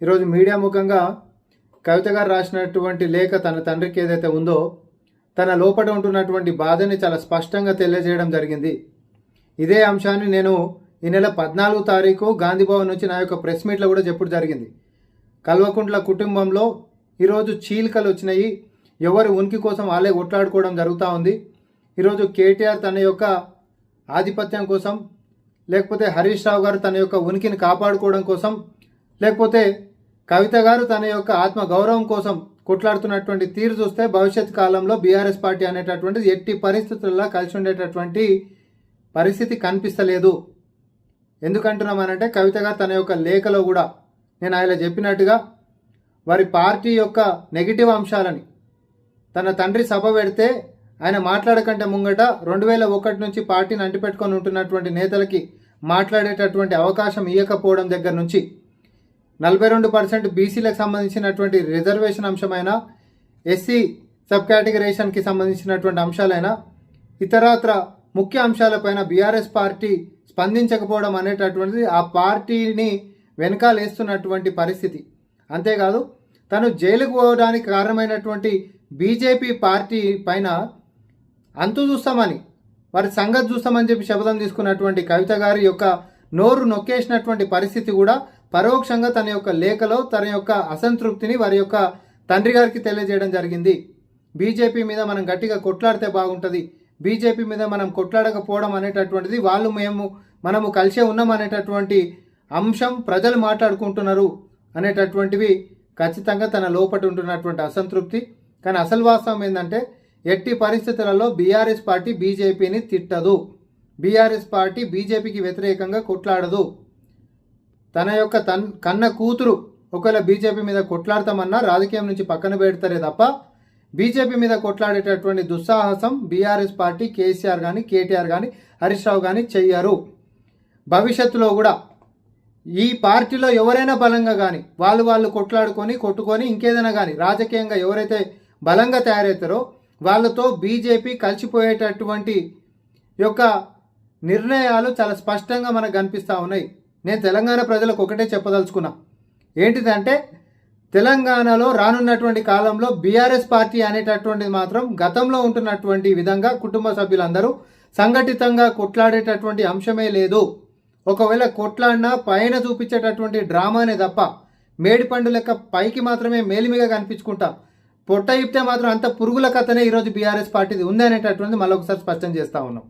ఈరోజు మీడియా ముఖంగా కవిత గారు రాసినటువంటి లేఖ తన తండ్రికి ఏదైతే ఉందో తన లోపల ఉంటున్నటువంటి బాధని చాలా స్పష్టంగా తెలియజేయడం జరిగింది. ఇదే అంశాన్ని నేను ఈ నెల 14వ తారీఖు గాంధీభవన్ నుంచి నా యొక్క ప్రెస్ మీట్లో కూడా చెప్పడం జరిగింది. కల్వకుంట్ల కుటుంబంలో ఈరోజు చీలికలు వచ్చినాయి. ఎవరి ఉనికి కోసం వాళ్ళే కొట్లాడుకోవడం జరుగుతూ ఉంది. ఈరోజు కేటీఆర్ తన యొక్క ఆధిపత్యం కోసం, లేకపోతే హరీష్ రావు గారు తన యొక్క ఉనికిని కాపాడుకోవడం కోసం, లేకపోతే కవిత గారు తన యొక్క ఆత్మ గౌరవం కోసం కొట్లాడుతున్నటువంటి తీరు చూస్తే భవిష్యత్ కాలంలో బీఆర్ఎస్ పార్టీ అనేటటువంటిది ఎట్టి పరిస్థితుల్లో కలిసి ఉండేటటువంటి పరిస్థితి కనిపిస్తలేదు. ఎందుకంటున్నామనంటే కవిత గారు తన యొక్క లేఖలో కూడా నేను ఆయన చెప్పినట్టుగా వారి పార్టీ యొక్క నెగిటివ్ అంశాలని తన తండ్రి సభ పెడితే ఆయన మాట్లాడకంటే ముంగట 2001 నుంచి పార్టీని అంటిపెట్టుకొని ఉంటున్నటువంటి నేతలకి మాట్లాడేటటువంటి అవకాశం ఇవ్వకపోవడం దగ్గర నుంచి 42% బీసీలకు సంబంధించినటువంటి రిజర్వేషన్ అంశమైన, ఎస్సీ సబ్ కేటగిరేషన్కి సంబంధించినటువంటి అంశాలైనా, ఇతరత్ర ముఖ్య అంశాలపైన బీఆర్ఎస్ పార్టీ స్పందించకపోవడం అనేటటువంటిది ఆ పార్టీని వెనకాలేస్తున్నటువంటి పరిస్థితి. అంతేకాదు తను జైలుకు పోవడానికి కారణమైనటువంటి బీజేపీ పార్టీ పైన అంతు చూస్తామని, వారి సంగతి చూస్తామని చెప్పి శపథం తీసుకున్నటువంటి కవిత గారి యొక్క నోరు నొక్కేసినటువంటి పరిస్థితి కూడా పరోక్షంగా తన యొక్క లేఖలో తన యొక్క అసంతృప్తిని వారి యొక్క తండ్రి గారికి తెలియజేయడం జరిగింది. బీజేపీ మీద మనం గట్టిగా కొట్లాడితే బాగుంటుంది, బీజేపీ మీద మనం కొట్లాడకపోవడం అనేటటువంటిది మనము కలిసే ఉన్నాం అనేటటువంటి అంశం ప్రజలు మాట్లాడుకుంటున్నారు అనేటటువంటివి ఖచ్చితంగా తన లోపట ఉంటున్నటువంటి అసంతృప్తి. కానీ అసలు వాస్తవం ఏంటంటే ఎట్టి పరిస్థితులలో బీఆర్ఎస్ పార్టీ బీజేపీని తిట్టదు, బీఆర్ఎస్ పార్టీ బీజేపీకి వ్యతిరేకంగా కొట్లాడదు. తన యొక్క కన్న కూతురు ఒకవేళ బీజేపీ మీద కొట్లాడతామన్నా రాజకీయం నుంచి పక్కన పెడతారే తప్ప బీజేపీ మీద కొట్లాడేటటువంటి దుస్సాహసం బీఆర్ఎస్ పార్టీ కేసీఆర్ కానీ, కేటీఆర్ కానీ, హరీష్ రావు కానీ చెయ్యరు. భవిష్యత్తులో కూడా ఈ పార్టీలో ఎవరైనా బలంగా కానీ వాళ్ళు కొట్టుకొని ఇంకేదైనా కానీ రాజకీయంగా ఎవరైతే బలంగా తయారవుతారో వాళ్ళతో బీజేపీ కలిసిపోయేటటువంటి యొక్క నిర్ణయాలు చాలా స్పష్టంగా మనకు కనిపిస్తూ ఉన్నాయి. నేను తెలంగాణ ప్రజలకు ఒకటే చెప్పదలుచుకున్నా, ఏంటిదంటే తెలంగాణలో రానున్నటువంటి కాలంలో బీఆర్ఎస్ పార్టీ అనేటటువంటిది మాత్రం గతంలో ఉంటున్నటువంటి విధంగా కుటుంబ సభ్యులందరూ సంఘటితంగా కొట్లాడేటటువంటి అంశమే లేదు. ఒకవేళ కొట్లాడినా పైన చూపించేటటువంటి డ్రామానే తప్ప మేడిపండు లెక్క పైకి మాత్రమే మేలిమిగా కనిపించుకుంటా, పొట్ట ఇప్తే మాత్రం అంత పురుగుల కథనే ఈరోజు బీఆర్ఎస్ పార్టీది ఉంది అనేటటువంటిది మళ్ళొకసారి స్పష్టం చేస్తూ ఉన్నాం.